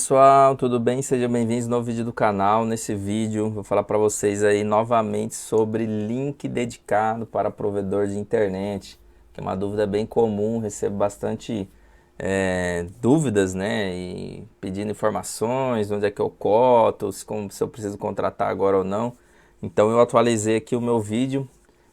Pessoal, tudo bem? Sejam bem-vindos a um novo vídeo do canal. Nesse vídeo vou falar para vocês aí novamente sobre link dedicado para provedor de internet, que é uma dúvida bem comum, recebo bastante dúvidas, né? E pedindo informações, onde é que eu coto, se eu preciso contratar agora ou não. Então eu atualizei aqui o meu vídeo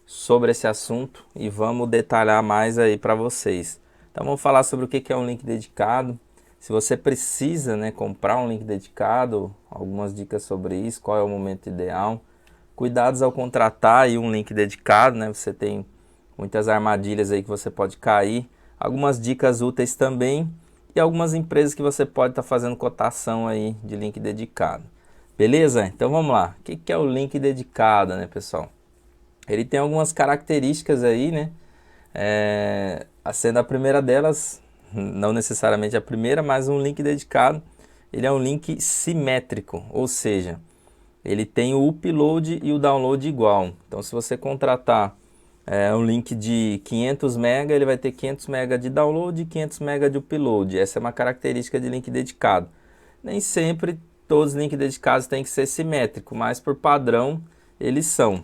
sobre esse assunto e vamos detalhar mais aí para vocês. Então vamos falar sobre o que é um link dedicado. Se você precisa, né, comprar um link dedicado, algumas dicas sobre isso, qual é o momento ideal. Cuidados ao contratar aí um link dedicado, né? Você tem muitas armadilhas aí que você pode cair. Algumas dicas úteis também e algumas empresas que você pode estar fazendo cotação aí de link dedicado. Beleza? Então vamos lá. O que é o link dedicado, né, pessoal? Ele tem algumas características aí, né? Sendo a primeira delas, não necessariamente a primeira, mas um link dedicado, ele é um link simétrico, ou seja, ele tem o upload e o download igual. Então se você contratar um link de 500 MB, ele vai ter 500 MB de download e 500 MB de upload. Essa é uma característica de link dedicado. Nem sempre todos os links dedicados têm que ser simétricos, mas por padrão eles são.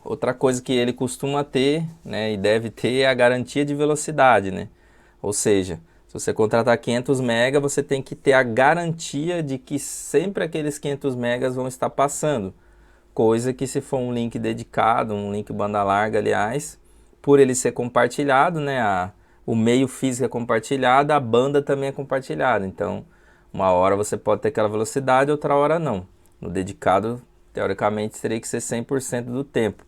Outra coisa que ele costuma ter, né, e deve ter é a garantia de velocidade, né? Ou seja, se você contratar 500 MB, você tem que ter a garantia de que sempre aqueles 500 MB vão estar passando. Coisa que se for um link dedicado, um link banda larga, aliás, por ele ser compartilhado, né, o meio físico é compartilhado, a banda também é compartilhada. Então, uma hora você pode ter aquela velocidade, outra hora não. No dedicado, teoricamente, teria que ser 100% do tempo.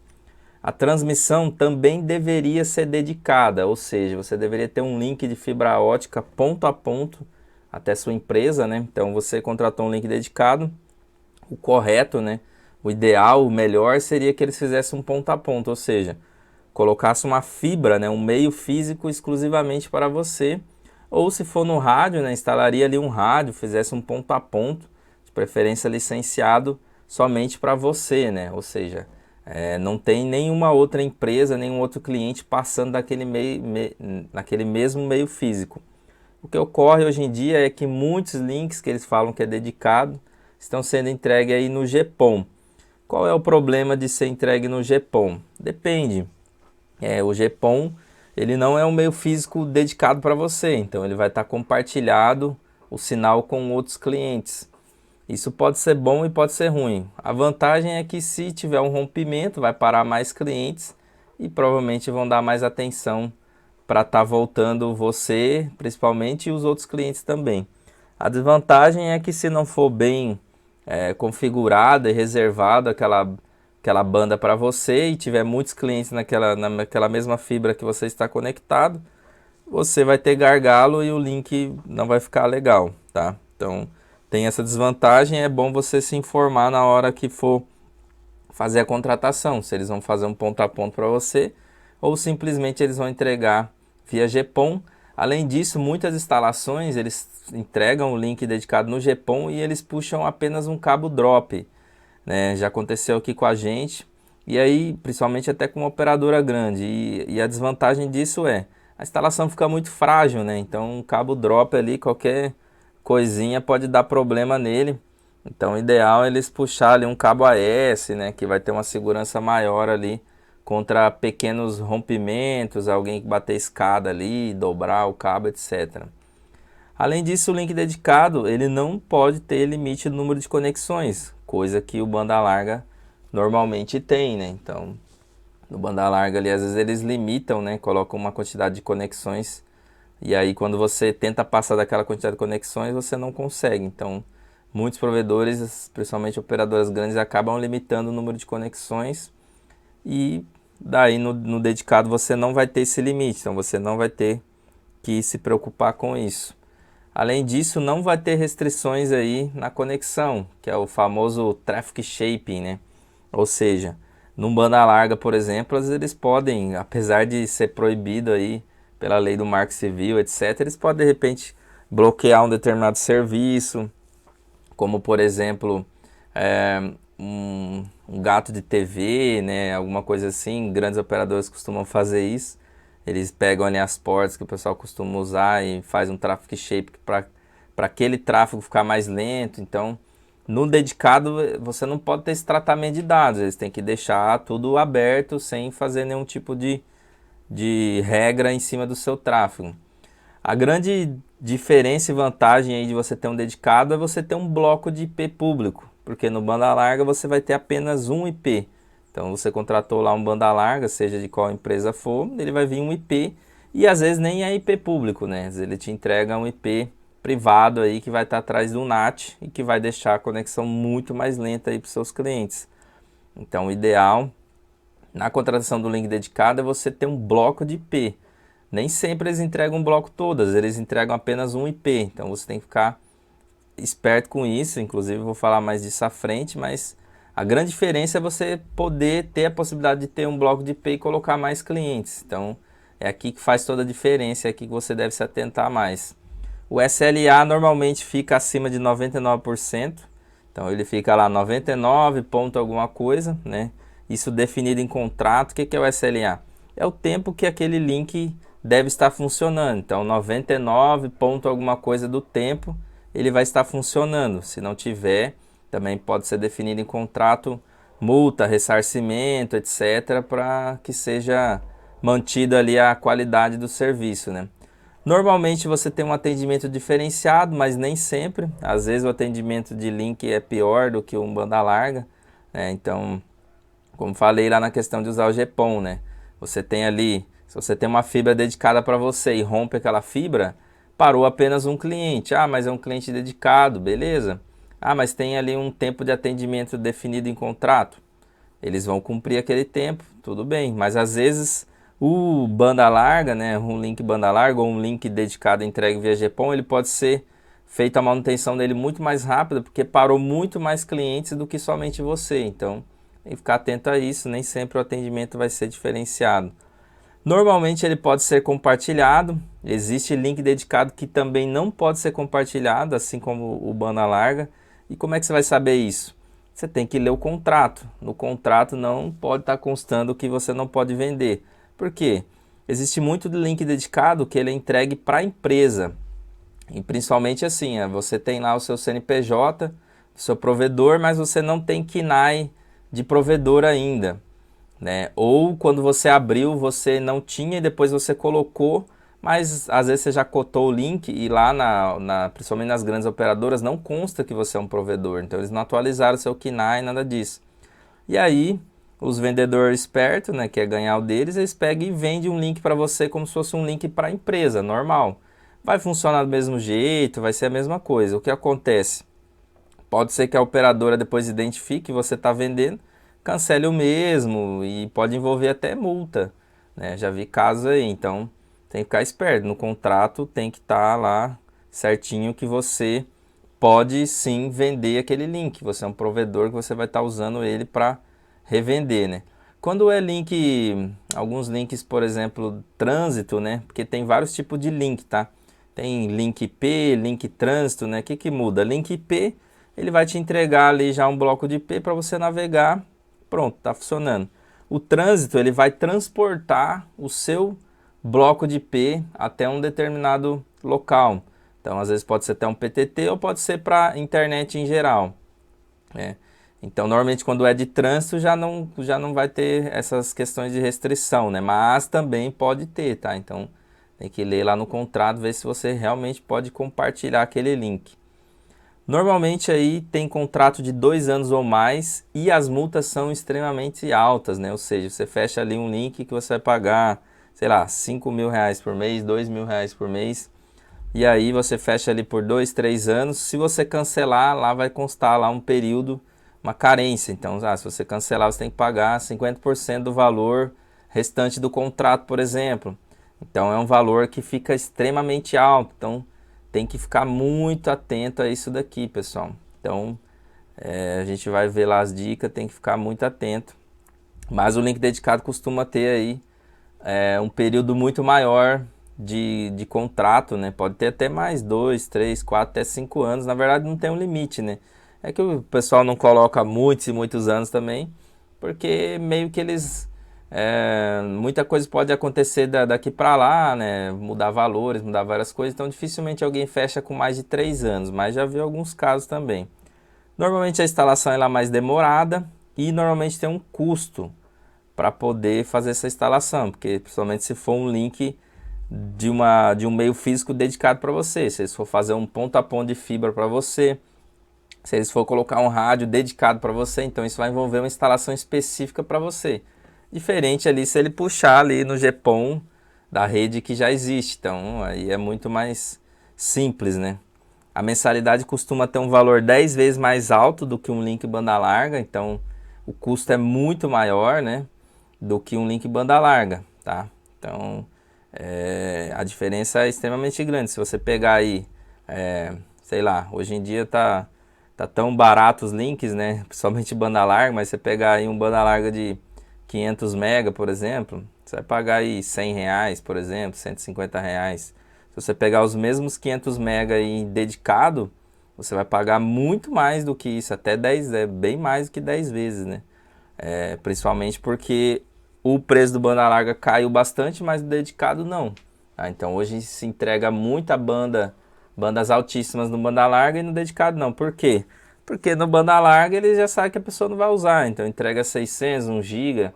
A transmissão também deveria ser dedicada, ou seja, você deveria ter um link de fibra ótica ponto a ponto até sua empresa, né? Então você contratou um link dedicado, o correto, né? O ideal, o melhor seria que eles fizessem um ponto a ponto, ou seja, colocasse uma fibra, né? Um meio físico exclusivamente para você, ou se for no rádio, né? Instalaria ali um rádio, fizesse um ponto a ponto, de preferência licenciado somente para você, né? Ou seja, não tem nenhuma outra empresa, nenhum outro cliente passando naquele mesmo meio físico. O que ocorre hoje em dia é que muitos links que eles falam que é dedicado estão sendo entregues aí no GPON. Qual é o problema de ser entregue no GPON? Depende. O GPON ele não é um meio físico dedicado para você, então ele vai estar compartilhado o sinal com outros clientes. Isso pode ser bom e pode ser ruim. A vantagem é que se tiver um rompimento, vai parar mais clientes e provavelmente vão dar mais atenção para estar voltando você, principalmente, e os outros clientes também. A desvantagem é que se não for bem configurada e reservada aquela banda para você e tiver muitos clientes naquela mesma fibra que você está conectado, você vai ter gargalo e o link não vai ficar legal, tá? Então tem essa desvantagem, é bom você se informar na hora que for fazer a contratação, se eles vão fazer um ponto a ponto para você ou simplesmente eles vão entregar via GPON. Além disso, muitas instalações eles entregam o link dedicado no GPON e eles puxam apenas um cabo drop, né? Já aconteceu aqui com a gente e aí principalmente até com uma operadora grande e a desvantagem disso é a instalação fica muito frágil, né? Então um cabo drop ali, qualquer coisinha pode dar problema nele. Então o ideal é eles puxar ali um cabo AS, né, que vai ter uma segurança maior ali contra pequenos rompimentos, alguém que bater escada ali, dobrar o cabo, etc. Além disso, o link dedicado, ele não pode ter limite no número de conexões, coisa que o banda larga normalmente tem, né? Então, no banda larga ali, às vezes eles limitam, né, colocam uma quantidade de conexões e aí quando você tenta passar daquela quantidade de conexões, você não consegue. Então, muitos provedores, principalmente operadoras grandes, acabam limitando o número de conexões e daí no dedicado você não vai ter esse limite, então você não vai ter que se preocupar com isso. Além disso, não vai ter restrições aí na conexão, que é o famoso traffic shaping, né? Ou seja, num banda larga, por exemplo, às vezes eles podem, apesar de ser proibido aí pela lei do Marco Civil, etc., eles podem de repente bloquear um determinado serviço, como por exemplo um gato de TV, né, alguma coisa assim. Grandes operadores costumam fazer isso. Eles pegam ali as portas que o pessoal costuma usar e faz um traffic shape para para aquele tráfego ficar mais lento. Então, no dedicado, você não pode ter esse tratamento de dados, eles têm que deixar tudo aberto, sem fazer nenhum tipo de regra em cima do seu tráfego. A grande diferença e vantagem aí de você ter um dedicado é você ter um bloco de IP público, porque no banda larga você vai ter apenas um IP. Então você contratou lá um banda larga, seja de qual empresa for, ele vai vir um IP e às vezes nem é IP público, né? Ele te entrega um IP privado aí que vai estar atrás do NAT e que vai deixar a conexão muito mais lenta aí para os seus clientes. Então o ideal na contratação do link dedicado é você ter um bloco de IP. Nem sempre eles entregam um bloco todas, eles entregam apenas um IP. Então você tem que ficar esperto com isso, inclusive eu vou falar mais disso à frente, mas a grande diferença é você poder ter a possibilidade de ter um bloco de IP e colocar mais clientes. Então é aqui que faz toda a diferença, é aqui que você deve se atentar mais. O SLA normalmente fica acima de 99%, então ele fica lá 99 ponto alguma coisa, né? Isso definido em contrato. O que é o SLA? É o tempo que aquele link deve estar funcionando. Então 99 ponto alguma coisa do tempo ele vai estar funcionando. Se não tiver, também pode ser definido em contrato multa, ressarcimento, etc, para que seja mantida ali a qualidade do serviço, né? Normalmente você tem um atendimento diferenciado, mas nem sempre. Às vezes o atendimento de link é pior do que um banda larga, né? Então, como falei lá na questão de usar o GPON, né? Você tem ali, se você tem uma fibra dedicada para você e rompe aquela fibra, parou apenas um cliente. Ah, mas é um cliente dedicado, beleza. Ah, mas tem ali um tempo de atendimento definido em contrato. Eles vão cumprir aquele tempo, tudo bem. Mas às vezes o banda larga, né, um link banda larga ou um link dedicado entregue via GPON, ele pode ser feita a manutenção dele muito mais rápida, porque parou muito mais clientes do que somente você. Então, tem que ficar atento a isso, nem sempre o atendimento vai ser diferenciado. Normalmente ele pode ser compartilhado, existe link dedicado que também não pode ser compartilhado, assim como o banda larga. E como é que você vai saber isso? Você tem que ler o contrato. No contrato não pode estar constando que você não pode vender. Por quê? Existe muito link dedicado que ele é entregue para a empresa. E principalmente assim, você tem lá o seu CNPJ, o seu provedor, mas você não tem KNAI de provedor ainda, né? Ou quando você abriu, você não tinha e depois você colocou, mas às vezes você já cotou o link e lá, principalmente nas grandes operadoras, não consta que você é um provedor. Então eles não atualizaram o seu KNAI, nada disso. E aí, os vendedores espertos, né, que é ganhar o deles, eles pegam e vendem um link para você como se fosse um link para a empresa, normal. Vai funcionar do mesmo jeito, vai ser a mesma coisa. O que acontece? Pode ser que a operadora depois identifique que você está vendendo, cancele o mesmo e pode envolver até multa, né? Já vi casos aí, então tem que ficar esperto. No contrato tem que estar lá certinho que você pode sim vender aquele link. Você é um provedor que você vai estar usando ele para revender, né? Quando é link, alguns links, por exemplo, trânsito, né? Porque tem vários tipos de link, tá? Tem link IP, link trânsito, né? O que que muda? Link IP, ele vai te entregar ali já um bloco de IP para você navegar. Pronto, tá funcionando. O trânsito, ele vai transportar o seu bloco de IP até um determinado local. Então, às vezes pode ser até um PTT ou pode ser para internet em geral, né? Então, normalmente quando é de trânsito já não vai ter essas questões de restrição, né? Mas também pode ter, tá? Então, tem que ler lá no contrato, ver se você realmente pode compartilhar aquele link. Normalmente aí tem contrato de 2 anos ou mais e as multas são extremamente altas, né? Ou seja, você fecha ali um link que você vai pagar, sei lá, 5 mil reais por mês, 2 mil reais por mês. E aí você fecha ali por 2, 3 anos. Se você cancelar, lá vai constar lá um período, uma carência. Então, se você cancelar, você tem que pagar 50% do valor restante do contrato, por exemplo. Então, é um valor que fica extremamente alto. Então, tem que ficar muito atento a isso daqui, pessoal. Então, a gente vai ver lá as dicas, tem que ficar muito atento. Mas o link dedicado costuma ter aí um período muito maior de contrato, né? Pode ter até mais 2, 3, 4, até 5 anos. Na verdade, não tem um limite, né? É que o pessoal não coloca muitos e muitos anos também, porque meio que eles Muita coisa pode acontecer daqui para lá, né? Mudar valores, mudar várias coisas, então dificilmente alguém fecha com mais de 3 anos, mas já vi alguns casos também. Normalmente a instalação ela é mais demorada e normalmente tem um custo para poder fazer essa instalação, porque principalmente se for um link de um meio físico dedicado para você, se eles for fazer um ponto a ponto de fibra para você, se eles for colocar um rádio dedicado para você, então isso vai envolver uma instalação específica para você. Diferente ali se ele puxar ali no GPON da rede que já existe, então aí é muito mais simples, né? A mensalidade costuma ter um valor 10 vezes mais alto do que um link banda larga, então o custo é muito maior, né, do que um link banda larga, tá? Então a diferença é extremamente grande. Se você pegar aí, sei lá, hoje em dia tá tão barato os links, né, principalmente banda larga, mas você pegar aí um banda larga de 500 mega, por exemplo, você vai pagar aí R$ 100, por exemplo, R$ 150. Se você pegar os mesmos 500 mega aí dedicado, você vai pagar muito mais do que isso, até 10, bem mais do que 10 vezes, né? Principalmente porque o preço do banda larga caiu bastante, mas o dedicado não. Tá? Então hoje se entrega muita bandas altíssimas no banda larga e no dedicado não. Por quê? Porque no banda larga ele já sabe que a pessoa não vai usar, então entrega 600, 1 GB,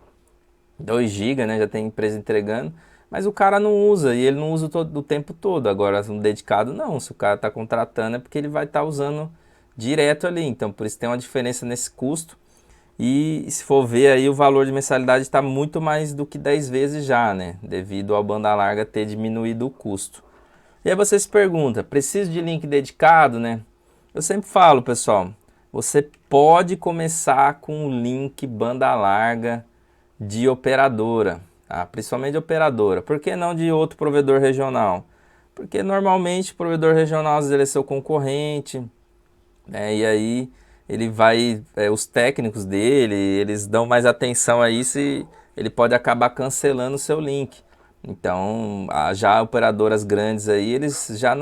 2 GB, né? Já tem empresa entregando, mas o cara não usa e ele não usa o tempo todo. Agora no dedicado não, se o cara está contratando é porque ele vai estar usando direto ali, então por isso tem uma diferença nesse custo. E se for ver aí o valor de mensalidade está muito mais do que 10 vezes já, né? Devido ao banda larga ter diminuído o custo. E aí você se pergunta, preciso de link dedicado, né? Eu sempre falo, pessoal, você pode começar com um link banda larga de operadora, tá? Principalmente de operadora. Por que não de outro provedor regional? Porque normalmente o provedor regional às vezes ele é seu concorrente, né? E aí ele vai, os técnicos dele, eles dão mais atenção a isso e ele pode acabar cancelando o seu link. Então, já operadoras grandes aí, eles já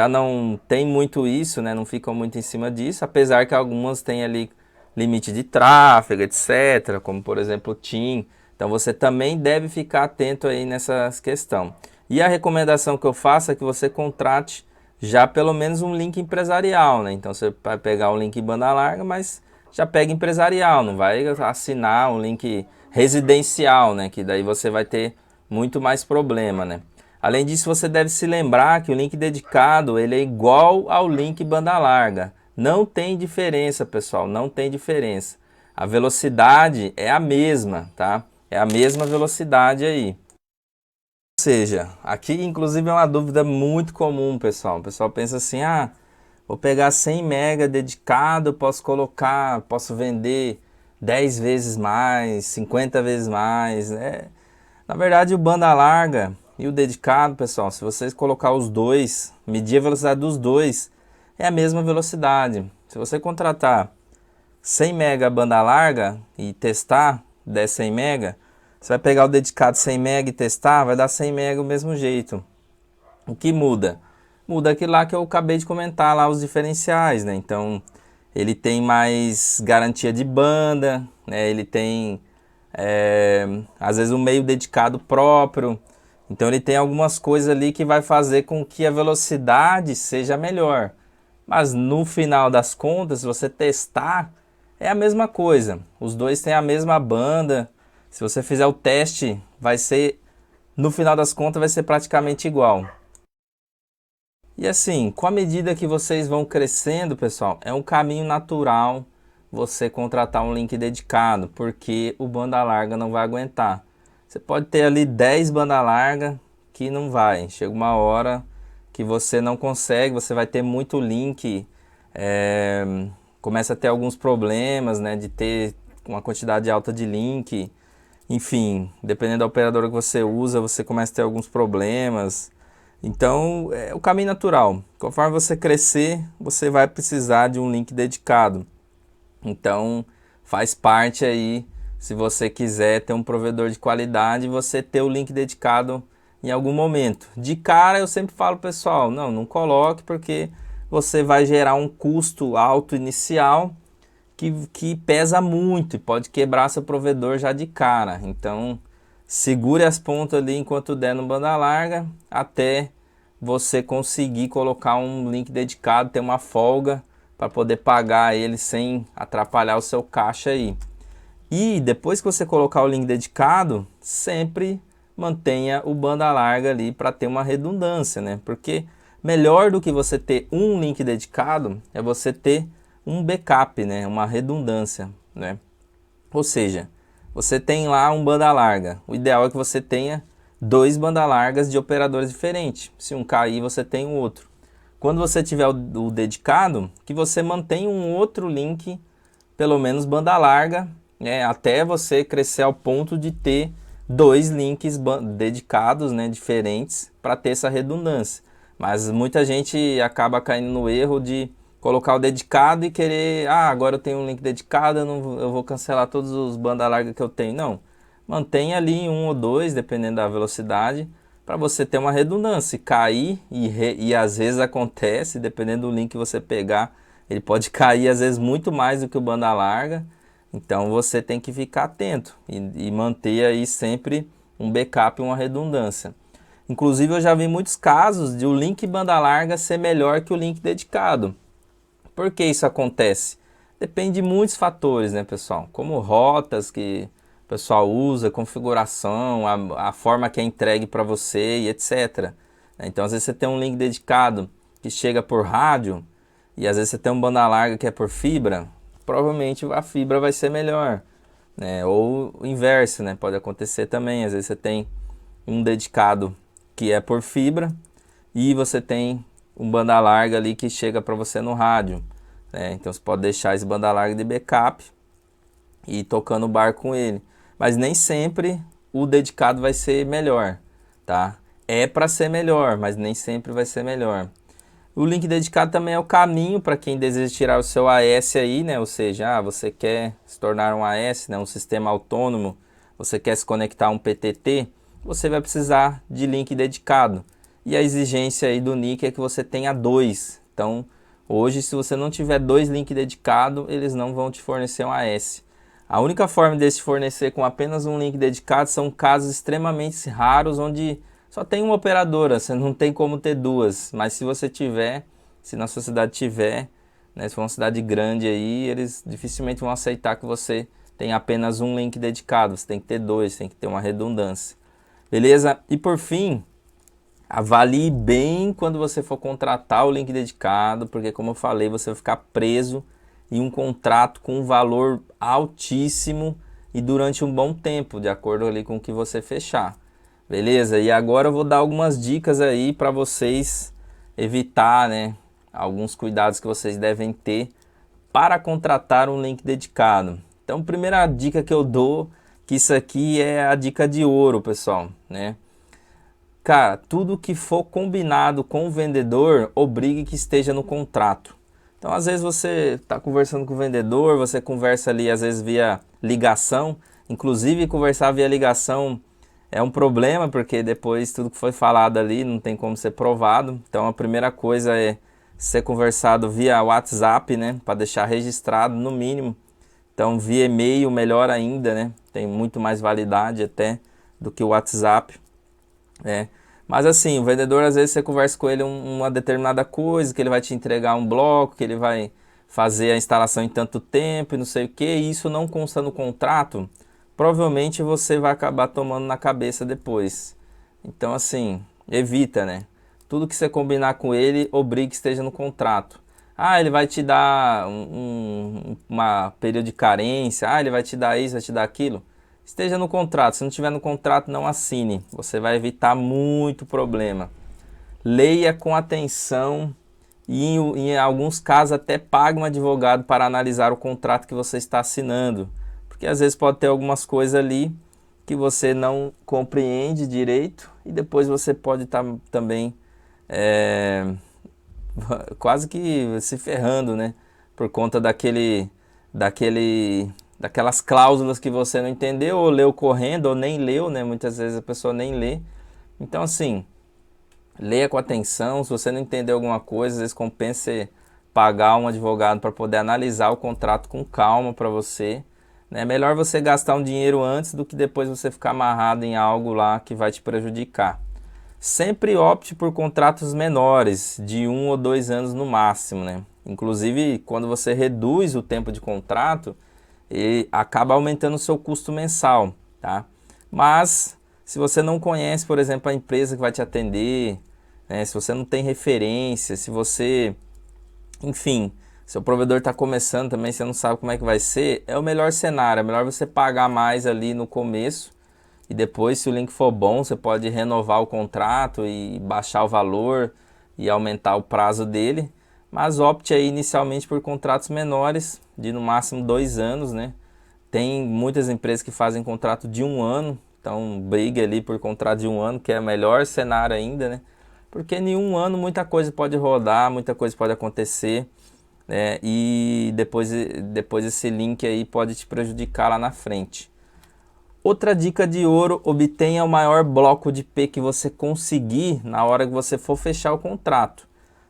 não tem muito isso, né? Não ficam muito em cima disso, apesar que algumas têm ali limite de tráfego, etc., como por exemplo o TIM. Então você também deve ficar atento aí nessa questão. E a recomendação que eu faço é que você contrate já pelo menos um link empresarial, né? Então você vai pegar o link banda larga, mas já pega empresarial, não vai assinar um link residencial, né? Que daí você vai ter muito mais problema, né? Além disso, você deve se lembrar que o link dedicado ele é igual ao link banda larga. Não tem diferença, pessoal, não tem diferença. A velocidade é a mesma, tá? É a mesma velocidade aí. Ou seja, aqui inclusive é uma dúvida muito comum, pessoal. O pessoal pensa assim, vou pegar 100 mega dedicado, posso vender 10 vezes mais, 50 vezes mais, né? Na verdade, o banda larga e o dedicado, pessoal, se vocês colocar os dois, medir a velocidade dos dois, é a mesma velocidade. Se você contratar 100 mega banda larga e testar, der 100 mega, você vai pegar o dedicado 100 mega e testar, vai dar 100 mega do mesmo jeito. O que muda? Muda aquilo lá que eu acabei de comentar, lá os diferenciais, né? Então, ele tem mais garantia de banda, né? Ele tem, às vezes, um meio dedicado próprio. Então, ele tem algumas coisas ali que vai fazer com que a velocidade seja melhor. Mas, no final das contas, se você testar, é a mesma coisa. Os dois têm a mesma banda. Se você fizer o teste, no final das contas, vai ser praticamente igual. E assim, com a medida que vocês vão crescendo, pessoal, é um caminho natural você contratar um link dedicado, porque o banda larga não vai aguentar. Você pode ter ali 10 banda larga que não vai. Chega uma hora que você não consegue, você vai ter muito link, começa a ter alguns problemas, né, de ter uma quantidade alta de link. Enfim, dependendo da operadora que você usa, você começa a ter alguns problemas. Então, é o caminho natural. Conforme você crescer, você vai precisar de um link dedicado. Então, faz parte aí, se você quiser ter um provedor de qualidade, você ter o link dedicado em algum momento. De cara, eu sempre falo, pessoal, não coloque, porque você vai gerar um custo alto inicial que pesa muito e pode quebrar seu provedor já de cara. Então, segure as pontas ali enquanto der no banda larga, até você conseguir colocar um link dedicado, ter uma folga para poder pagar ele sem atrapalhar o seu caixa aí. E depois que você colocar o link dedicado, sempre mantenha o banda larga ali para ter uma redundância, né? Porque melhor do que você ter um link dedicado é você ter um backup, né? Uma redundância, né? Ou seja, você tem lá um banda larga. O ideal é que você tenha dois banda largas de operadores diferentes. Se um cair, você tem o outro. Quando você tiver o dedicado, que você mantenha um outro link, pelo menos banda larga, né, até você crescer ao ponto de ter dois links dedicados, né, diferentes, para ter essa redundância. Mas muita gente acaba caindo no erro de colocar o dedicado e querer, agora eu tenho um link dedicado, eu vou cancelar todos os banda larga que eu tenho. Não, mantenha ali um ou dois, dependendo da velocidade, para você ter uma redundância. Se cair, e às vezes acontece, dependendo do link que você pegar, ele pode cair às vezes muito mais do que o banda larga. Então você tem que ficar atento e manter aí sempre um backup e uma redundância. Inclusive eu já vi muitos casos de o link banda larga ser melhor que o link dedicado. Por que isso acontece? Depende de muitos fatores, né, pessoal? Como rotas que o pessoal usa, configuração, a forma que é entregue para você e etc. Então às vezes você tem um link dedicado que chega por rádio e às vezes você tem um banda larga que é por fibra. Provavelmente a fibra vai ser melhor, né? Ou o inverso, né? Pode acontecer também. Às vezes você tem um dedicado que é por fibra e você tem um banda larga ali que chega para você no rádio, né? Então você pode deixar esse banda larga de backup e ir tocando o bar com ele. Mas nem sempre o dedicado vai ser melhor, tá? É para ser melhor, mas nem sempre vai ser melhor. O link dedicado também é o caminho para quem deseja tirar o seu AS aí, né? Ou seja, você quer se tornar um AS, né? Um sistema autônomo, você quer se conectar a um PTT, você vai precisar de link dedicado. E a exigência aí do NIC é que você tenha dois. Então, hoje, se você não tiver dois links dedicados, eles não vão te fornecer um AS. A única forma de se fornecer com apenas um link dedicado são casos extremamente raros, onde só tem uma operadora, você não tem como ter duas. Mas se você tiver, se na sua cidade tiver, né, se for uma cidade grande aí, eles dificilmente vão aceitar que você tenha apenas um link dedicado. Você tem que ter dois, tem que ter uma redundância. Beleza? E por fim, avalie bem quando você for contratar o link dedicado, porque como eu falei, você vai ficar preso em um contrato com um valor altíssimo e durante um bom tempo, de acordo ali com o que você fechar. Beleza? E agora eu vou dar algumas dicas aí para vocês evitar, né, alguns cuidados que vocês devem ter para contratar um link dedicado. Então, primeira dica que eu dou, que isso aqui é a dica de ouro, pessoal, né? Cara, tudo que for combinado com o vendedor, obrigue que esteja no contrato. Então, às vezes você está conversando com o vendedor, você conversa ali, às vezes via ligação. Inclusive, conversar via ligação é um problema, porque depois tudo que foi falado ali não tem como ser provado. Então, a primeira coisa é ser conversado via WhatsApp, né? Para deixar registrado, no mínimo. Então, via e-mail, melhor ainda, né? Tem muito mais validade até do que o WhatsApp. Mas assim, o vendedor, às vezes você conversa com ele uma determinada coisa, que ele vai te entregar um bloco, que ele vai fazer a instalação em tanto tempo e não sei o que, e isso não consta no contrato, provavelmente você vai acabar tomando na cabeça depois. Então assim, evita, né? Tudo que você combinar com ele, obrigue que esteja no contrato. Ele vai te dar uma período de carência, ele vai te dar isso, vai te dar aquilo. Esteja no contrato. Se não estiver no contrato, não assine. Você vai evitar muito problema. Leia com atenção e em alguns casos até pague um advogado para analisar o contrato que você está assinando. Porque às vezes pode ter algumas coisas ali que você não compreende direito e depois você pode estar também quase que se ferrando, né? Por conta daquelas cláusulas que você não entendeu, ou leu correndo, ou nem leu, né? Muitas vezes a pessoa nem lê. Então, assim, leia com atenção. Se você não entender alguma coisa, às vezes compensa você pagar um advogado para poder analisar o contrato com calma para você. É melhor você gastar um dinheiro antes do que depois você ficar amarrado em algo lá que vai te prejudicar. Sempre opte por contratos menores, de 1 ou 2 anos no máximo, né? Inclusive, quando você reduz o tempo de contrato, ele acaba aumentando o seu custo mensal, tá? Mas, se você não conhece, por exemplo, a empresa que vai te atender, né? Se você não tem referência, se você, enfim, seu provedor está começando também, você não sabe como é que vai ser, é o melhor cenário. É melhor você pagar mais ali no começo e depois, se o link for bom, você pode renovar o contrato e baixar o valor e aumentar o prazo dele. Mas opte aí inicialmente por contratos menores, de no máximo 2 anos, né? Tem muitas empresas que fazem contrato de 1 ano, então brigue ali por contrato de 1 ano, que é o melhor cenário ainda, né? Porque em 1 ano muita coisa pode rodar, muita coisa pode acontecer, né? E depois esse link aí pode te prejudicar lá na frente. Outra dica de ouro: obtenha o maior bloco de IP que você conseguir na hora que você for fechar o contrato.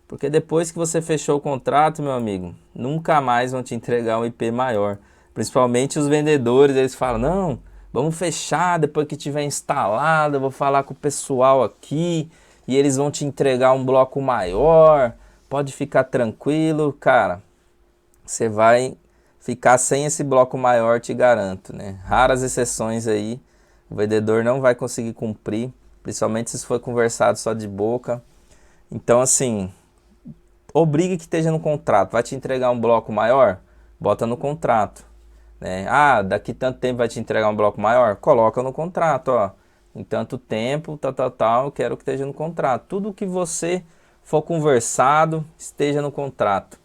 Porque depois que você fechou o contrato, meu amigo, nunca mais vão te entregar um IP maior. Principalmente os vendedores, eles falam, não, vamos fechar depois que tiver instalado, eu vou falar com o pessoal aqui e eles vão te entregar um bloco maior, pode ficar tranquilo. Cara, você vai ficar sem esse bloco maior, te garanto, né? Raras exceções aí, o vendedor não vai conseguir cumprir, principalmente se for conversado só de boca. Então, assim, obrigue que esteja no contrato. Vai te entregar um bloco maior? Bota no contrato, né? Ah, daqui tanto tempo vai te entregar um bloco maior? Coloca no contrato, ó. Em tanto tempo, tal, quero que esteja no contrato. Tudo que você for conversado, esteja no contrato.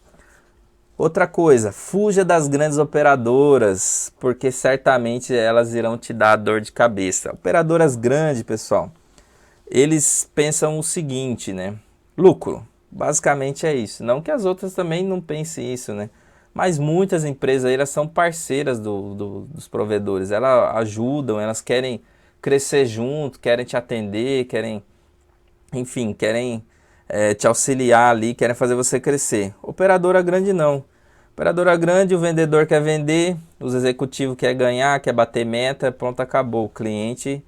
Outra coisa, fuja das grandes operadoras, porque certamente elas irão te dar dor de cabeça. Operadoras grandes, pessoal, eles pensam o seguinte, né? Lucro, basicamente é isso. Não que as outras também não pensem isso, né? Mas muitas empresas aí, elas são parceiras dos provedores. Elas ajudam, elas querem crescer junto, querem te atender, querem, enfim, querem te auxiliar ali, querem fazer você crescer. Operadora grande não. Operadora grande, o vendedor quer vender, os executivos quer ganhar, quer bater meta, pronto, acabou. O cliente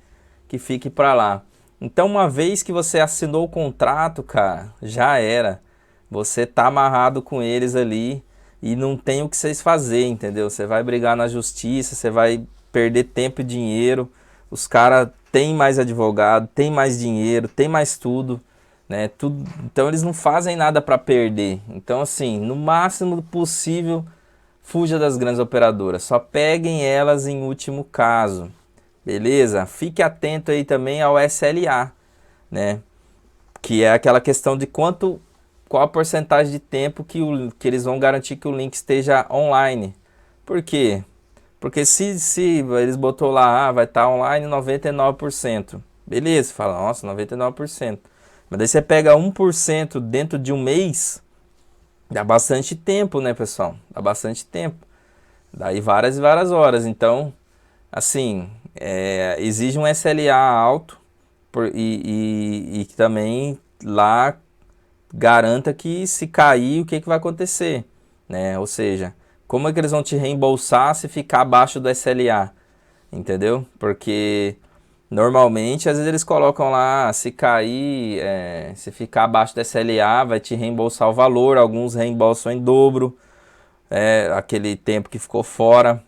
que fique para lá. Então, uma vez que você assinou o contrato, cara, já era. Você tá amarrado com eles ali e não tem o que vocês fazer, entendeu? Você vai brigar na justiça, você vai perder tempo e dinheiro. Os caras têm mais advogado, têm mais dinheiro, têm mais tudo, né? Tudo, então eles não fazem nada para perder. Então, assim, no máximo possível, fuja das grandes operadoras. Só peguem elas em último caso. Beleza? Fique atento aí também ao SLA, né? Que é aquela questão de qual a porcentagem de tempo que eles vão garantir que o link esteja online. Por quê? Porque se eles botou lá, vai estar online 99%. Beleza, fala, nossa, 99%. Mas daí você pega 1% dentro de um mês, dá bastante tempo, né, pessoal? Dá bastante tempo. Daí várias e várias horas. Então, assim, exige um SLA alto e que também lá garanta que se cair, o que vai acontecer, né? Ou seja, como é que eles vão te reembolsar se ficar abaixo do SLA, entendeu? Porque normalmente, às vezes eles colocam lá, se cair, se ficar abaixo do SLA, vai te reembolsar o valor, alguns reembolsam em dobro, aquele tempo que ficou fora.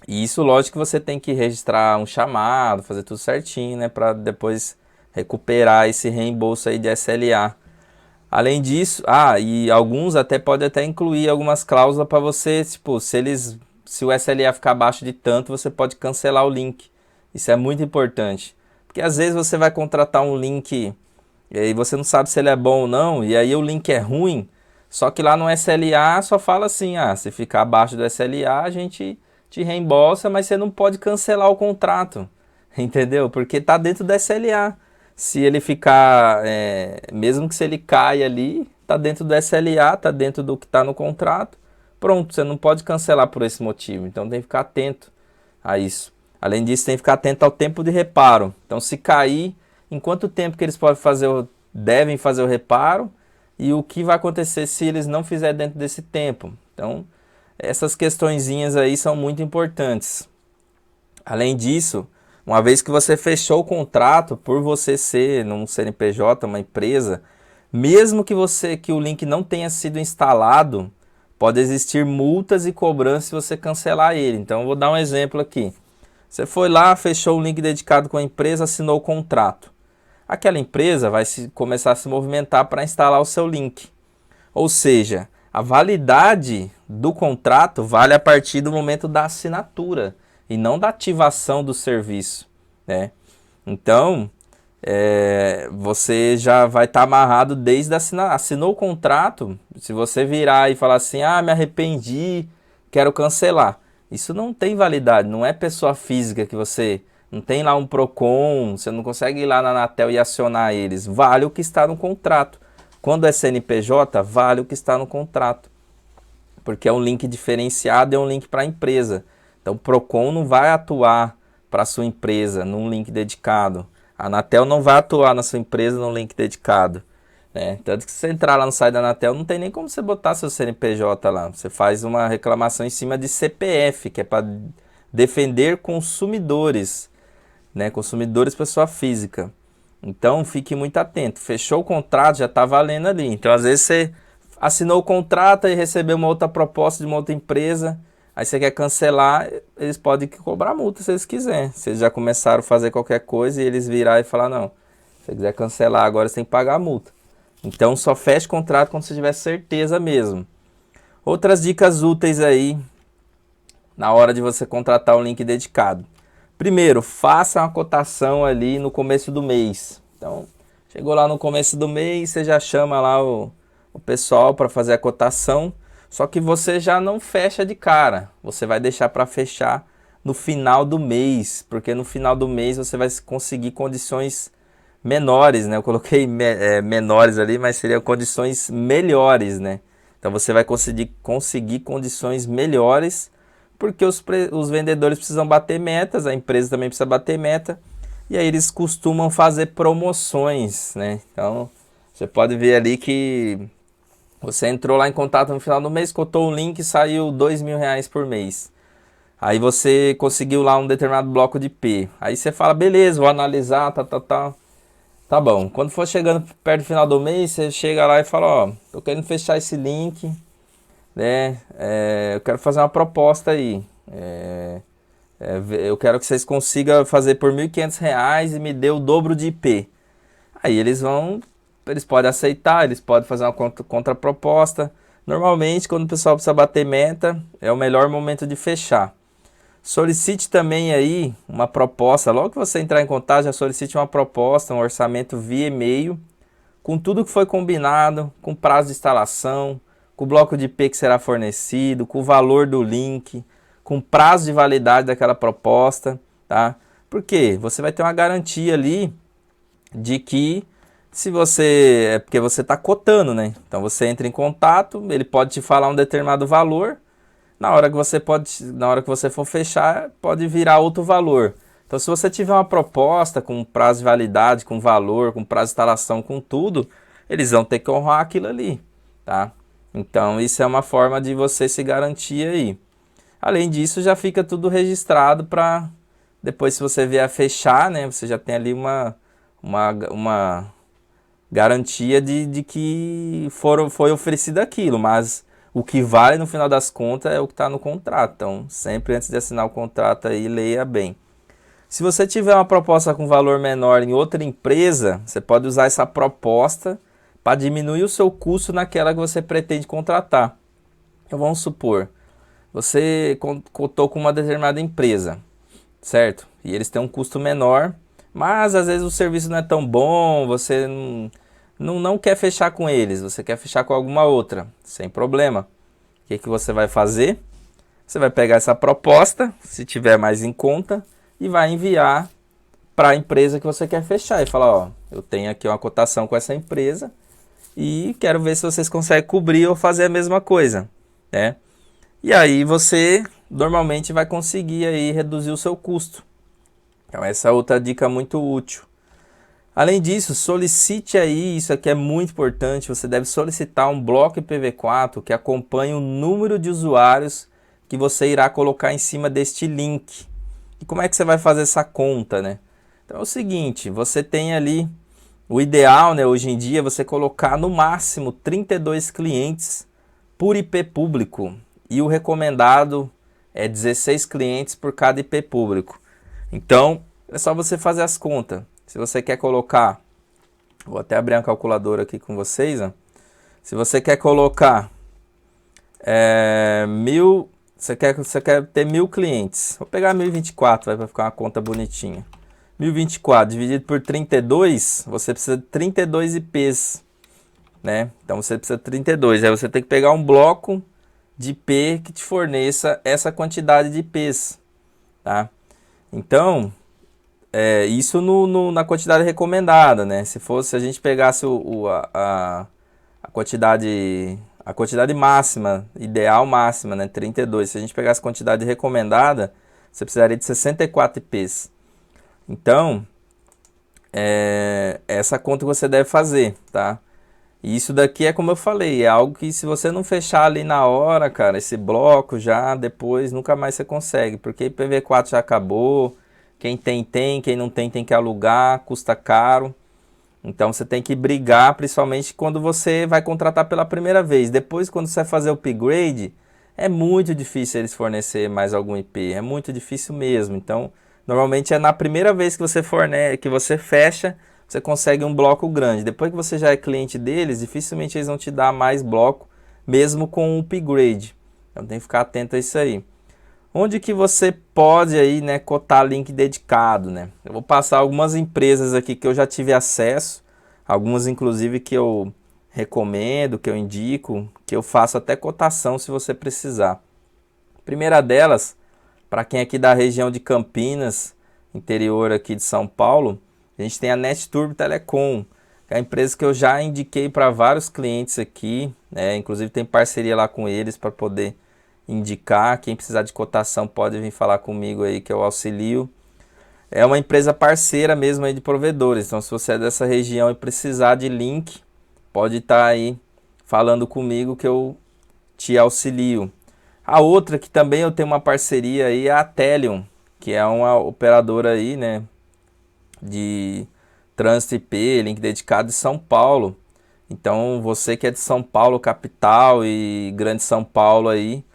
E isso, lógico que você tem que registrar um chamado, fazer tudo certinho, né, para depois recuperar esse reembolso aí de SLA. Além disso, e alguns podem até incluir algumas cláusulas para você, tipo, se o SLA ficar abaixo de tanto, você pode cancelar o link. Isso é muito importante, porque às vezes você vai contratar um link e aí você não sabe se ele é bom ou não, e aí o link é ruim, só que lá no SLA só fala assim, se ficar abaixo do SLA, a gente te reembolsa, mas você não pode cancelar o contrato, entendeu? Porque tá dentro do SLA. Se ele ficar, mesmo que se ele caia ali, tá dentro do SLA, tá dentro do que está no contrato, pronto, você não pode cancelar por esse motivo, então tem que ficar atento a isso. Além disso, tem que ficar atento ao tempo de reparo. Então, se cair, em quanto tempo que eles devem fazer o reparo e o que vai acontecer se eles não fizerem dentro desse tempo. Então, essas questõezinhas aí são muito importantes. Além disso, uma vez que você fechou o contrato, por você ser num CNPJ, uma empresa, mesmo que o link não tenha sido instalado, pode existir multas e cobranças se você cancelar ele. Então, eu vou dar um exemplo aqui. Você foi lá, fechou o link dedicado com a empresa, assinou o contrato. Aquela empresa vai começar a se movimentar para instalar o seu link. Ou seja, a validade do contrato vale a partir do momento da assinatura e não da ativação do serviço, né? Então, você já vai estar amarrado desde assinou o contrato. Se você virar e falar assim, me arrependi, quero cancelar. Isso não tem validade, não é pessoa física que você... Não tem lá um Procon, você não consegue ir lá na Anatel e acionar eles. Vale o que está no contrato. Quando é CNPJ, vale o que está no contrato. Porque é um link diferenciado, é um link para a empresa. Então o Procon não vai atuar para a sua empresa num link dedicado. A Anatel não vai atuar na sua empresa num link dedicado, né? Tanto que se você entrar lá no site da Anatel, não tem nem como você botar seu CNPJ lá. Você faz uma reclamação em cima de CPF, que é para defender consumidores, né? Consumidores, pessoa física. Então fique muito atento. Fechou o contrato, já está valendo ali. Então às vezes você assinou o contrato e recebeu uma outra proposta de uma outra empresa. Aí você quer cancelar, eles podem cobrar multa se eles quiserem. Se eles já começaram a fazer qualquer coisa e eles virar e falar, não, se você quiser cancelar agora, você tem que pagar a multa. Então só feche contrato quando você tiver certeza mesmo. Outras dicas úteis aí na hora de você contratar um link dedicado. Primeiro, faça uma cotação ali no começo do mês. Então, chegou lá no começo do mês, você já chama lá o pessoal para fazer a cotação. Só que você já não fecha de cara. Você vai deixar para fechar no final do mês. Porque no final do mês você vai conseguir condições menores, né? Eu coloquei menores ali, mas seriam condições melhores, né? Então você vai conseguir condições melhores, porque os vendedores precisam bater metas, a empresa também precisa bater meta, e aí eles costumam fazer promoções, né? Então você pode ver ali que você entrou lá em contato no final do mês, cotou o link e saiu R$ 2.000 por mês. Aí você conseguiu lá um determinado bloco de P. Aí você fala, beleza, vou analisar, tá. Tá bom. Quando for chegando perto do final do mês, você chega lá e fala, ó, tô querendo fechar esse link, né? Eu quero fazer uma proposta aí. Eu quero que vocês consigam fazer por R$ 1.500 e me dê o dobro de IP. Aí eles podem aceitar, eles podem fazer uma contraproposta. Normalmente, quando o pessoal precisa bater meta, é o melhor momento de fechar. Solicite também aí uma proposta, logo que você entrar em contato, já solicite uma proposta, um orçamento via e-mail, com tudo que foi combinado, com prazo de instalação, com o bloco de IP que será fornecido, com o valor do link, com prazo de validade daquela proposta, tá? Porque você vai ter uma garantia ali de que porque você está cotando, né? Então você entra em contato, ele pode te falar um determinado valor, na hora que você for fechar, pode virar outro valor. Então se você tiver uma proposta com prazo de validade, com valor, com prazo de instalação, com tudo, eles vão ter que honrar aquilo ali, tá? Então isso é uma forma de você se garantir aí. Além disso, já fica tudo registrado para depois, se você vier a fechar, né, você já tem ali uma garantia de que foi oferecido aquilo, mas o que vale no final das contas é o que está no contrato. Então, sempre antes de assinar o contrato aí, leia bem. Se você tiver uma proposta com valor menor em outra empresa, você pode usar essa proposta para diminuir o seu custo naquela que você pretende contratar. Então, vamos supor, você contou com uma determinada empresa, certo? E eles têm um custo menor, mas às vezes o serviço não é tão bom, você não quer fechar com eles, você quer fechar com alguma outra, sem problema. O que você vai fazer? Você vai pegar essa proposta, se tiver mais em conta, e vai enviar para a empresa que você quer fechar. E falar, ó, eu tenho aqui uma cotação com essa empresa e quero ver se vocês conseguem cobrir ou fazer a mesma coisa, né? E aí você normalmente vai conseguir aí reduzir o seu custo. Então essa é outra dica muito útil. Além disso, solicite aí, isso aqui é muito importante, você deve solicitar um bloco IPv4 que acompanhe o número de usuários que você irá colocar em cima deste link. E como é que você vai fazer essa conta, né? Então é o seguinte, você tem ali, o ideal, né, hoje em dia, é você colocar no máximo 32 clientes por IP público. E o recomendado é 16 clientes por cada IP público. Então, é só você fazer as contas. Se você quer colocar, vou até abrir uma calculadora aqui com vocês, ó. Se você quer colocar você quer ter 1000 clientes, vou pegar 1024, vai ficar uma conta bonitinha. 1024 dividido por 32, você precisa de 32 IPs, né? Então você precisa de 32, aí você tem que pegar um bloco de IP que te forneça essa quantidade de IPs, tá? Então, isso na quantidade recomendada, né? Se a gente pegasse a quantidade máxima, ideal máxima, né? 32. Se a gente pegasse a quantidade recomendada, você precisaria de 64 IPs. Então, essa conta que você deve fazer, tá? E isso daqui é como eu falei, é algo que se você não fechar ali na hora, cara, esse bloco já depois nunca mais você consegue, porque IPv4 já acabou, quem tem, quem não tem que alugar, custa caro. Então você tem que brigar, principalmente quando você vai contratar pela primeira vez. Depois, quando você vai fazer o upgrade, é muito difícil eles fornecer mais algum IP, é muito difícil mesmo. Então, normalmente é na primeira vez que você que você fecha, você consegue um bloco grande. Depois que você já é cliente deles, dificilmente eles vão te dar mais bloco, mesmo com o upgrade. Então tem que ficar atento a isso aí. Onde que você pode aí, né, cotar link dedicado, né? Eu vou passar algumas empresas aqui que eu já tive acesso, algumas inclusive que eu recomendo, que eu indico, que eu faço até cotação se você precisar. Primeira delas, para quem é aqui da região de Campinas, interior aqui de São Paulo, a gente tem a NetTurbo Telecom, que é a empresa que eu já indiquei para vários clientes aqui, né? Inclusive tem parceria lá com eles para poder indicar. Quem precisar de cotação pode vir falar comigo aí que eu auxilio. É uma empresa parceira mesmo aí de provedores, então se você é dessa região e precisar de link, pode estar aí falando comigo que eu te auxilio. A outra que também eu tenho uma parceria aí é a Telium, que é uma operadora aí, né, de trânsito IP, link dedicado de São Paulo. Então você que é de São Paulo, capital e Grande São Paulo aí,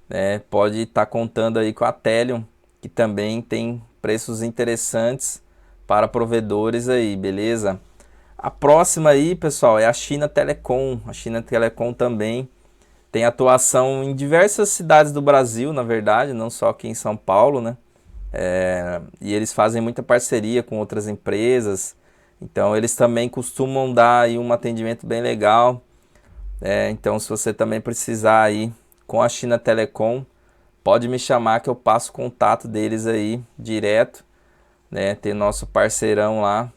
né, pode estar contando aí com a Telium, que também tem preços interessantes para provedores aí, beleza? A próxima aí, pessoal, é a China Telecom. A China Telecom também tem atuação em diversas cidades do Brasil, na verdade, não só aqui em São Paulo, né? E eles fazem muita parceria com outras empresas, então eles também costumam dar aí um atendimento bem legal. Então se você também precisar aí com a China Telecom, pode me chamar que eu passo o contato deles aí direto, né? Tem nosso parceirão lá,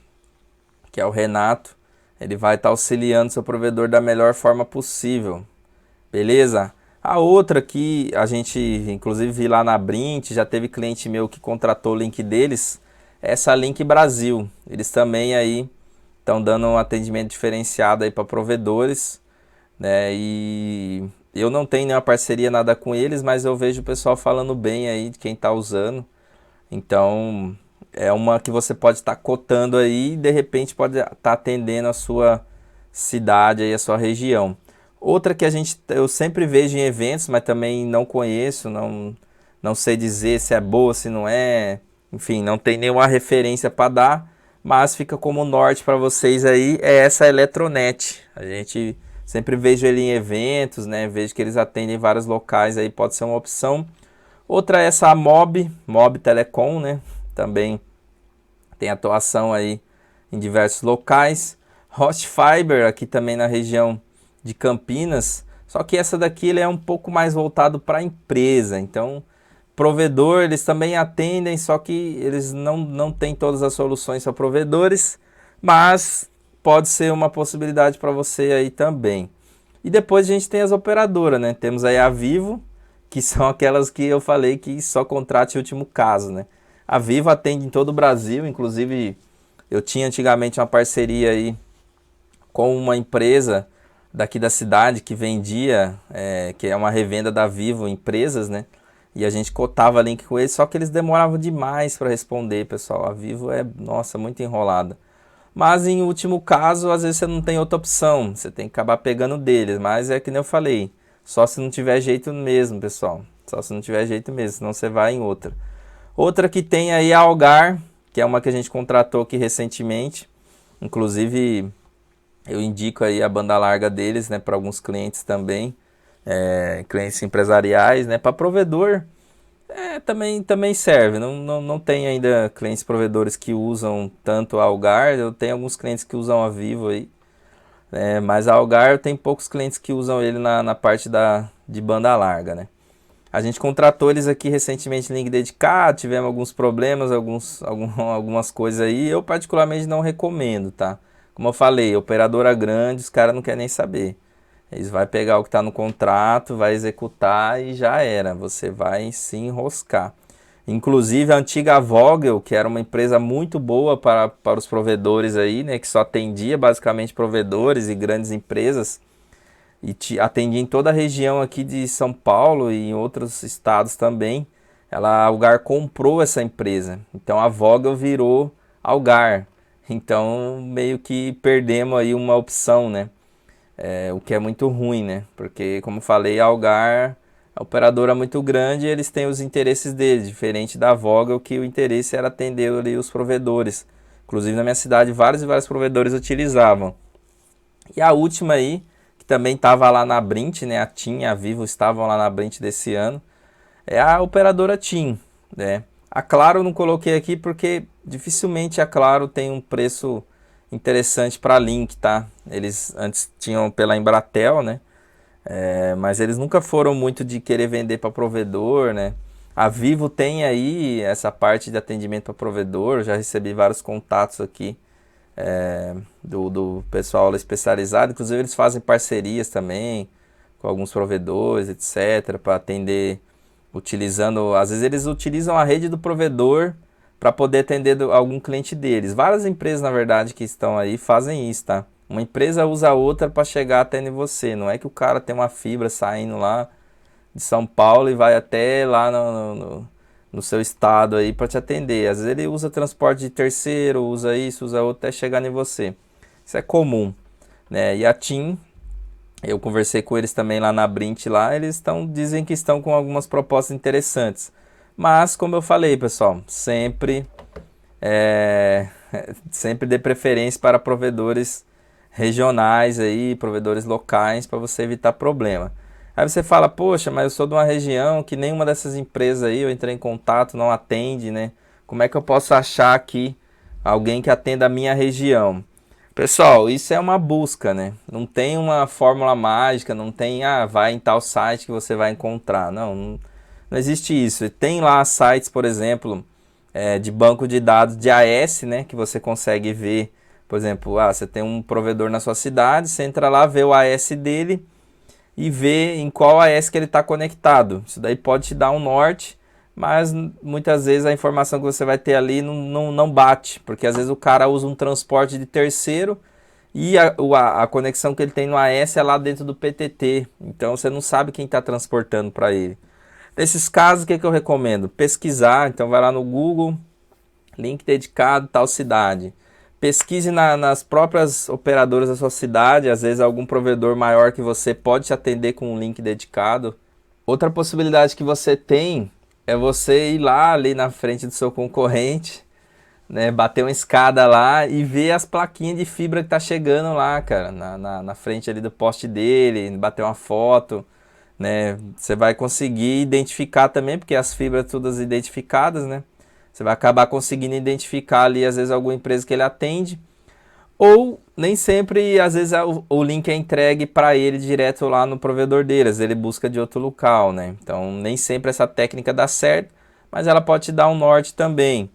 que é o Renato, ele vai estar auxiliando seu provedor da melhor forma possível, beleza? A outra que a gente inclusive vi lá na Brint, já teve cliente meu que contratou o link deles, é essa Link Brasil. Eles também aí estão dando um atendimento diferenciado aí para provedores, né? E eu não tenho nenhuma parceria nada com eles, mas eu vejo o pessoal falando bem aí de quem está usando. Então é uma que você pode estar cotando aí e de repente pode estar atendendo a sua cidade aí, a sua região. Outra que eu sempre vejo em eventos, mas também não conheço, não sei dizer se é boa, se não é, enfim, não tem nenhuma referência para dar, mas fica como norte para vocês aí, é essa Eletronet. A gente sempre vejo ele em eventos, né? Vejo que eles atendem vários locais aí, pode ser uma opção. Outra é essa Mob Telecom, né? Também tem atuação aí em diversos locais. Host Fiber aqui também na região de Campinas, só que essa daqui ele é um pouco mais voltado para a empresa, então provedor eles também atendem, só que eles não têm todas as soluções para provedores, mas pode ser uma possibilidade para você aí também. E depois a gente tem as operadoras, né? Temos aí a Vivo, que são aquelas que eu falei que só contrate em último caso, né? A Vivo atende em todo o Brasil, inclusive Eu tinha antigamente uma parceria aí com uma empresa daqui da cidade que vendia, que é uma revenda da Vivo, empresas, né? E a gente cotava link com eles, só que eles demoravam demais para responder, pessoal. A Vivo é, nossa, muito enrolada. Mas em último caso, às vezes você não tem outra opção, você tem que acabar pegando deles, mas é que nem eu falei, só se não tiver jeito mesmo, pessoal. Só se não tiver jeito mesmo, senão você vai em outra. Outra que tem aí é a Algar, que é uma que a gente contratou aqui recentemente. Inclusive, eu indico aí a banda larga deles, né, para alguns clientes também, clientes empresariais, né, para provedor. Também serve. Não tem ainda clientes provedores que usam tanto a Algar. Eu tenho alguns clientes que usam a Vivo aí. Mas a Algar tem poucos clientes que usam ele na parte de banda larga, né? A gente contratou eles aqui recentemente em link dedicado, tivemos alguns problemas, algumas coisas aí. Eu particularmente não recomendo, tá? Como eu falei, operadora grande, os caras não querem nem saber. Eles vão pegar o que está no contrato, vai executar e já era. Você vai se enroscar. Inclusive a antiga Vogel, que era uma empresa muito boa para os provedores aí, né? Que só atendia basicamente provedores e grandes empresas. E atendia em toda a região aqui de São Paulo e em outros estados também. A Algar comprou essa empresa. Então a Vogel virou Algar. Então meio que perdemos aí uma opção, né? O que é muito ruim, né? Porque, como falei, a Algar, a operadora é muito grande e eles têm os interesses deles, diferente da Vogel, que o interesse era atender ali os provedores. Inclusive, na minha cidade, vários e vários provedores utilizavam. E a última aí, que também estava lá na Brint, né? A TIM e a Vivo estavam lá na Brint desse ano, é a operadora TIM, né? A Claro eu não coloquei aqui porque dificilmente a Claro tem um preço interessante para link, tá? Eles antes tinham pela Embratel, né? Mas eles nunca foram muito de querer vender para provedor, né? A Vivo tem aí essa parte de atendimento para provedor, já recebi vários contatos aqui do pessoal especializado, inclusive eles fazem parcerias também com alguns provedores, etc, para atender utilizando, às vezes eles utilizam a rede do provedor para poder atender algum cliente deles. Várias empresas, na verdade, que estão aí fazem isso, tá? Uma empresa usa a outra para chegar até em você. Não é que o cara tem uma fibra saindo lá de São Paulo e vai até lá no seu estado aí para te atender. Às vezes ele usa transporte de terceiro, usa isso, usa outro até chegar em você. Isso é comum, né? E a TIM, eu conversei com eles também lá na Brint lá, eles dizem que estão com algumas propostas interessantes. Mas, como eu falei, pessoal, sempre dê preferência para provedores regionais aí, provedores locais, para você evitar problema. Aí você fala, poxa, mas eu sou de uma região que nenhuma dessas empresas aí, eu entrei em contato, não atende, né? Como é que eu posso achar aqui alguém que atenda a minha região? Pessoal, isso é uma busca, né? Não tem uma fórmula mágica, não tem, vai em tal site que você vai encontrar. Não existe isso. Tem lá sites, por exemplo, de banco de dados de AS, né? Que você consegue ver, por exemplo, você tem um provedor na sua cidade, você entra lá, vê o AS dele e vê em qual AS que ele está conectado. Isso daí pode te dar um norte, mas muitas vezes a informação que você vai ter ali não bate, porque às vezes o cara usa um transporte de terceiro e a conexão que ele tem no AS é lá dentro do PTT, então você não sabe quem está transportando para ele. Nesses casos, o que eu recomendo? Pesquisar, então vai lá no Google, link dedicado, tal cidade. Pesquise nas próprias operadoras da sua cidade, às vezes algum provedor maior que você pode te atender com um link dedicado. Outra possibilidade que você tem é você ir lá ali na frente do seu concorrente, né, bater uma escada lá e ver as plaquinhas de fibra que tá chegando lá, cara, na frente ali do poste dele, bater uma foto, né? Você vai conseguir identificar também, porque as fibras todas identificadas, né? Você vai acabar conseguindo identificar ali, às vezes, alguma empresa que ele atende. Ou nem sempre, às vezes, o link é entregue para ele direto lá no provedor deles. Ele busca de outro local, né? Então, nem sempre essa técnica dá certo, mas ela pode te dar um norte também,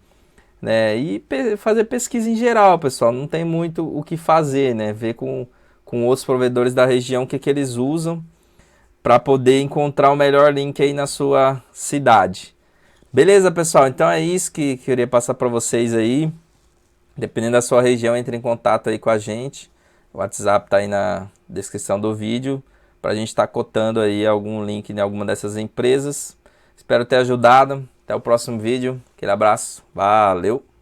né? E fazer pesquisa em geral, pessoal. Não tem muito o que fazer, né? Ver com outros provedores da região o que eles usam para poder encontrar o melhor link aí na sua cidade. Beleza, pessoal? Então é isso que eu queria passar para vocês aí. Dependendo da sua região, entre em contato aí com a gente. O WhatsApp tá aí na descrição do vídeo para a gente estar cotando aí algum link em alguma dessas empresas. Espero ter ajudado. Até o próximo vídeo. Aquele abraço. Valeu!